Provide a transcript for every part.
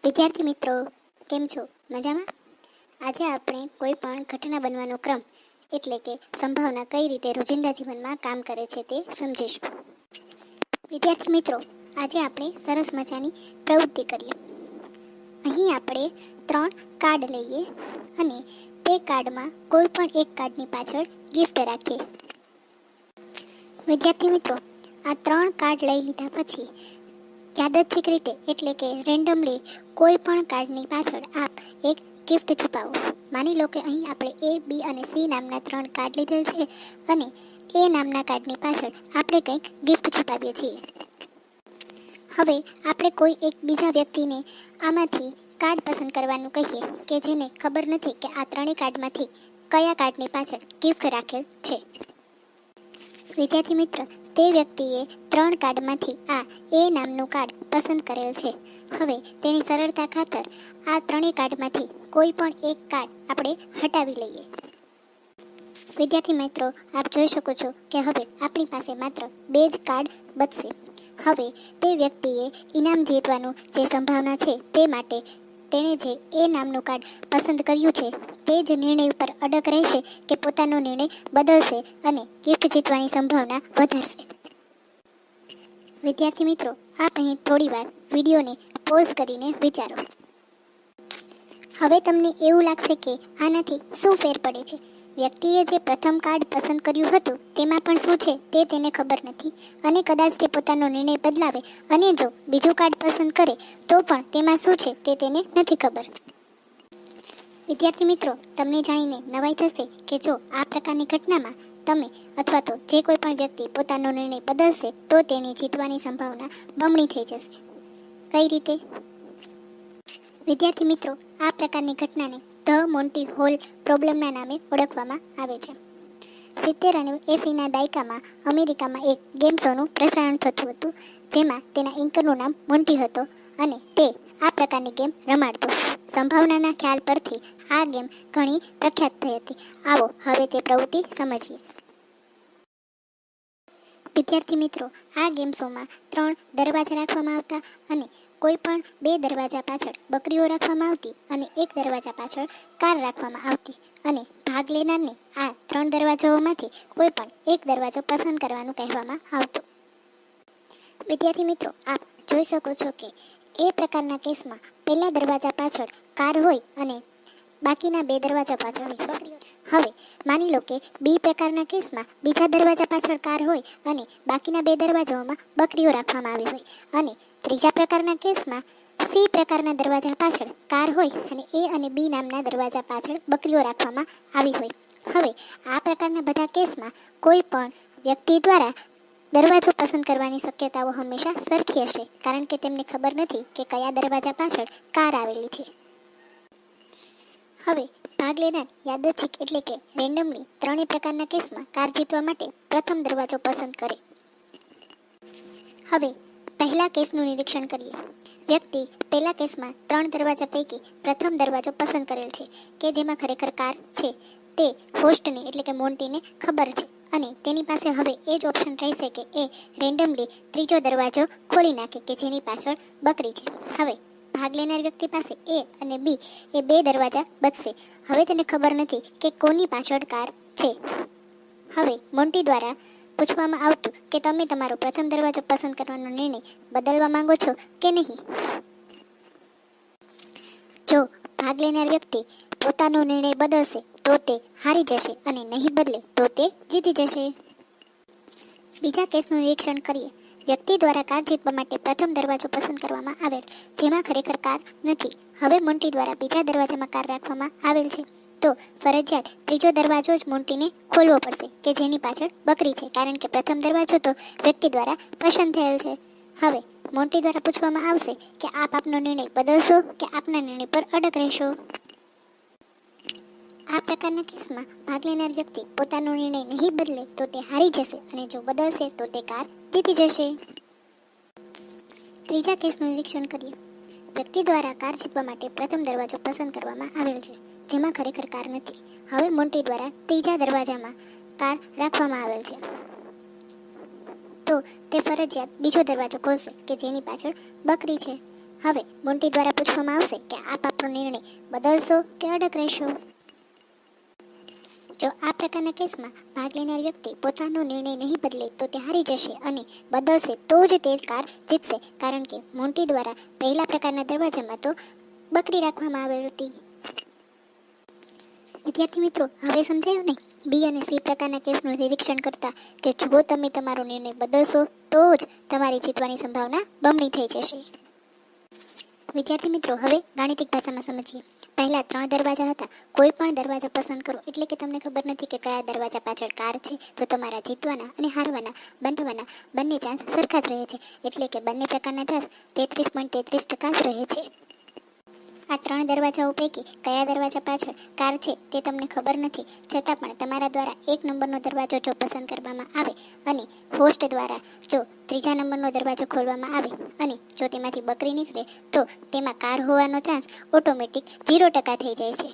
વિદ્યાર્થી મિત્રો, કેમ છો? મજામાં? આજે આપણે કોઈ પણ ઘટના બનવાનો ક્રમ એટલે કે સંભાવના કઈ રીતે રોજિંદા જીવનમાં કામ કરે છે તે સમજીશું. વિદ્યાર્થી મિત્રો, આજે આપણે સરસ મજાની પ્રવૃત્તિ કરીએ. અહીં આપણે 3 કાર્ડ લઈએ અને તે કાર્ડમાં કોઈ પણ એક કાર્ડની પાછળ ગિફ્ટ રાખીએ. વિદ્યાર્થી મિત્રો, આ 3 કાર્ડ લઈ લીધા પછી યાદચ્છિક રીતે એટલે કે રેન્ડમલી કોઈ પણ કાર્ડની પાછળ આપ એક ગિફ્ટ છુપાવો. માની લો કે અહીં આપણે A, B અને C નામના 3 કાર્ડ લીધેલ છે અને A નામના કાર્ડની પાછળ આપણે કંઈક ગિફ્ટ છુપાવીએ છીએ. હવે આપણે કોઈ એક બીજા વ્યક્તિને આમાંથી કાર્ડ પસંદ કરવાનું કહીએ કે જેને ખબર નથી કે આ 3 કાર્ડમાંથી કયા કાર્ડની પાછળ ગિફ્ટ રાખેલ છે. વિદ્યાર્થી મિત્ર, તે વ્યક્તિએ 3 કાર્ડમાંથી આ A નામનું કાર્ડ પસંદ કરેલ છે. હવે તેની સરળતા ખાતર આ 3 કાર્ડમાંથી કોઈ પણ એક કાર્ડ આપણે હટાવી લઈએ. વિદ્યાર્થી મિત્રો, આપ જોઈ શકો છો કે હવે આપણી પાસે માત્ર 2 જ કાર્ડ બચશે. હવે તે વ્યક્તિએ ઇનામ જીતવાનું જે સંભાવના છે તે માટે તેણે જે A નામનું કાર્ડ પસંદ કર્યું છે તે જ નિર્ણય ઉપર અડગ રહેશે કે પોતાનો નિર્ણય બદલશે અને ગિફ્ટ જીતવાની સંભાવના વધારશે. વિદ્યાર્થી મિત્રો, આપ અહીં થોડીવાર વિડીયોને પોઝ કરીને વિચારો. હવે તમને એવું લાગશે કે આનાથી શું ફેર પડે છે. વ્યક્તિએ જે પ્રથમ કાર્ડ પસંદ કર્યું હતું તેમાં પણ શું છે તે તેને ખબર નથી અને કદાચ તે પોતાનો નિર્ણય બદલાવે અને જો બીજું કાર્ડ પસંદ કરે તો પણ તેમાં શું છે તે તેને નથી ખબર. વિદ્યાર્થી મિત્રો, તમને જાણીને નવાઈ થશે કે જો આ પ્રકારની ઘટનામાં તમે અથવા તો જે કોઈ પણ વ્યક્તિ પોતાનો નિર્ણય બદલશે તો તેની જીતવાની સંભાવના બમણી થઈ જશે. કઈ રીતે? વિદ્યાર્થી મિત્રો, આ પ્રકારની ઘટનાને ધ મોન્ટી હોલ પ્રોબ્લેમના નામે ઓળખવામાં આવે છે. 70 અને 80ના દાયકામાં અમેરિકામાં એક ગેમ શોનું પ્રસારણ થતું હતું જેમાં તેના એન્કરનું નામ મોન્ટી હતો અને તે આ પ્રકારની ગેમ રમાડતો. સંભાવનાના ખ્યાલ પરથી આ ગેમ ઘણી પ્રખ્યાત થઈ હતી. આવો હવે તે પ્રવૃત્તિ સમજીએ. વિદ્યાર્થી મિત્રો, આ ગેમ શોમાં 3 દરવાજા રાખવામાં આવતા અને કોઈ પણ 2 દરવાજા પાછળ બકરીઓ રાખવામાં આવતી અને 1 દરવાજા પાછળ કાર રાખવામાં આવતી અને ભાગ લેનારને આ 3 દરવાજાઓમાંથી કોઈ પણ એક દરવાજો પસંદ કરવાનું કહેવામાં આવતું. વિદ્યાર્થી મિત્રો, આપ જોઈ શકો છો કે એ પ્રકારના કેસમાં પહેલા દરવાજા પાછળ કાર હોય અને બાકીના 2 દરવાજા પાછળ બકરીઓ. હવે માની લો કે B પ્રકારના કેસમાં બીજા દરવાજા પાછળ કાર હોય અને બાકીના 2 દરવાજાઓમાં બકરીઓ રાખવામાં આવી હોય અને ત્રીજા પ્રકારના કેસમાં C પ્રકારના દરવાજા પાછળ કાર હોય અને A અને B નામના દરવાજા પાછળ બકરીઓ રાખવામાં આવી હોય. હવે આ પ્રકારના બધા કેસમાં કોઈ પણ વ્યક્તિ દ્વારા દરવાજો પસંદ કરવાની શક્યતાઓ હંમેશા સરખી હશે કારણ કે તેમને ખબર નથી કે કયા દરવાજા પાછળ કાર આવેલી છે. હવે ભાગ લેનાર યાદચ્છિક એટલે કે રેન્ડમલી 3 પ્રકારના કેસમાં કાર જીતવા માટે પ્રથમ દરવાજો પસંદ કરે. હવે પહેલા કેસનું નિરીક્ષણ કરીએ. વ્યક્તિ પહેલા કેસમાં 3 દરવાજા પૈકી પ્રથમ દરવાજો પસંદ કરેલ છે કે જેમાં ખરેખર કાર છે તે હોસ્ટને એટલે કે મોન્ટીને ખબર છે અને તેની પાસે હવે એ જ ઓપ્શન રહેશે કે એ રેન્ડમલી ત્રીજો દરવાજો ખોલી નાખે કે જેની પાછળ બકરી છે. હવે ભાગ લેનાર વ્યક્તિ પાસે A અને B એ 2 દરવાજા બચશે. હવે તેને ખબર નથી કે કોની પાછળ કાર છે. હવે મોન્ટી દ્વારા પૂછવામાં આવતું કે તમે તમારો પ્રથમ દરવાજો પસંદ કરવાનો નિર્ણય બદલવા માંગો છો કે નહીં. જો ભાગ લેનાર વ્યક્તિ પોતાનો નિર્ણય બદલશે તો તે હારી જશે અને નહીં બદલે તો તે જીતી જશે. બીજા કેસનું નિરીક્ષણ કરીએ. વ્યક્તિ દ્વારા કાર જીતવા માટે પ્રથમ દરવાજો પસંદ કરવામાં આવેલ જેમાં ખરેખર કાર નથી. હવે મોન્ટી દ્વારા બીજા દરવાજામાં કાર રાખવામાં આવેલ છે તો ફરજિયાત ત્રીજો દરવાજો જ મોન્ટીને ખોલવો પડશે કે જેની પાછળ બકરી છે કારણ કે પ્રથમ દરવાજો તો વ્યક્તિ દ્વારા પસંદ થયેલ છે. હવે મોન્ટી દ્વારા પૂછવામાં આવશે કે આપ આપનો નિર્ણય બદલશો કે આપના નિર્ણય પર અડગ રહેશો. આ પ્રકારના કેસમાં ભાગ લેનાર વ્યક્તિ પોતાનો નિર્ણય નહીં બદલે તો તે હારી જશે અને જો બદલશે તો તે કાર જીતી જશે. ત્રીજા કેસનું નિરીક્ષણ કરીએ. વ્યક્તિ દ્વારા કાર જીતવા માટે પ્રથમ દરવાજો પસંદ કરવામાં આવેલ છે જેમાં ખરેખર કાર નથી. હવે મોન્ટી દ્વારા ત્રીજા દરવાજામાં કાર રાખવામાં આવેલ છે તો તે ફરજિયાત બીજો દરવાજો ખોલશે કે જેની પાછળ બકરી છે. હવે મોન્ટી દ્વારા પૂછવામાં આવશે કે આપ આપણો નિર્ણય બદલશો કે અડગ રહેશો. જો આ પ્રકારના કેસમાં ભાગ લેનાર વ્યક્તિ પોતાનો નિર્ણય નહીં બદલે તો તે હારી જશે અને બદલશે તો જ તે કાર જીતશે, કારણ કે મોન્ટી દ્વારા પહેલા પ્રકારના દરવાજામાં તો બકરી રાખવામાં આવેલ હતી. વિદ્યાર્થી મિત્રો, હવે સમજાયું નહીં? બી અને સી પ્રકારના કેસનું નિરીક્ષણ કરતા કે જો તમે તમારો નિર્ણય બદલશો તો જ તમારી જીતવાની સંભાવના બમણી થઈ જશે. વિદ્યાર્થી મિત્રો, હવે ગાણિતિક ભાષામાં સમજીએ. પહેલા 3 દરવાજા હતા. કોઈ પણ દરવાજો પસંદ કરો એટલે કે તમને ખબર નથી કે કયા દરવાજા પાછળ કાર છે, તો તમારા જીતવાના અને હારવાના બનવાના બંને ચાન્સ સરખા જ રહે છે. એટલે કે બંને પ્રકારના ચાન્સ 33.33% જ રહે છે. આ 3 દરવાજાઓ પૈકી કયા દરવાજા પાછળ કાર છે તે તમને ખબર નથી, છતાં પણ તમારા દ્વારા 1 નંબરનો દરવાજો જો પસંદ કરવામાં આવે અને હોસ્ટ દ્વારા જો 3જા નંબરનો દરવાજો ખોલવામાં આવે અને જો તેમાંથી બકરી નીકળે તો તેમાં કાર હોવાનો ચાન્સ ઓટોમેટિક 0% થઈ જાય છે.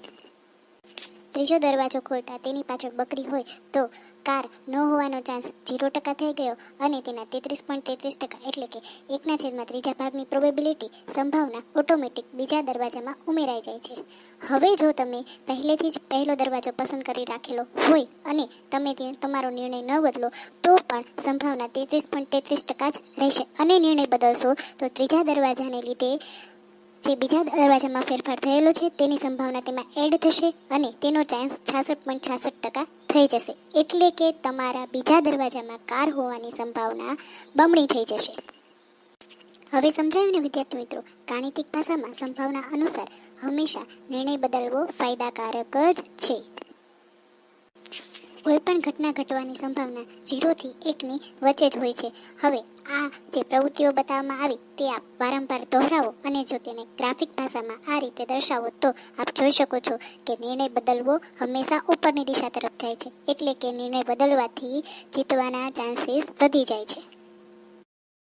3જો દરવાજો ખોલતા તેની પાછળ બકરી હોય તો કાર ન હોવાનો ચાન્સ 0% થઈ ગયો અને તેના 33.33% એટલે કે 1/3 ભાગની પ્રોબેબિલિટી સંભાવના ઓટોમેટિક બીજા દરવાજામાં ઉમેરાઈ જાય છે. હવે જો તમે પહેલેથી જ પહેલો દરવાજો પસંદ કરી રાખેલો હોય અને તમે તમારો નિર્ણય ન બદલો તો પણ સંભાવના 33.33% જ રહેશે અને નિર્ણય બદલશો તો ત્રીજા દરવાજાને લીધે જે બીજા દરવાજામાં ફેરફાર થયેલો છે તેની સંભાવના તેમાં એડ થશે અને તેનો ચાન્સ 66.66% થઈ જશે. એટલે કે તમારા બીજા દરવાજામાં કાર હોવાની સંભાવના બમણી થઈ જશે. હવે સમજાયું ને વિદ્યાર્થી મિત્રો? ગાણિતિક ભાષામાં સંભાવના અનુસાર હંમેશા નિર્ણય બદલવો ફાયદાકારક જ છે. કોઈ પણ ઘટના ઘટવાની સંભાવના 0 થી 1ની વચ્ચે જ હોય છે. હવે આ જે પ્રવૃત્તિઓ બતાવવામાં આવી તે આપ વારંવાર દોહરાવો અને જો તેને ગ્રાફિક ભાષામાં આ રીતે દર્શાવો તો આપ જોઈ શકો છો કે નિર્ણય બદલવો હંમેશા ઉપરની દિશા તરફ જાય છે. એટલે કે નિર્ણય બદલવાથી જીતવાના ચાન્સીસ વધી જાય છે.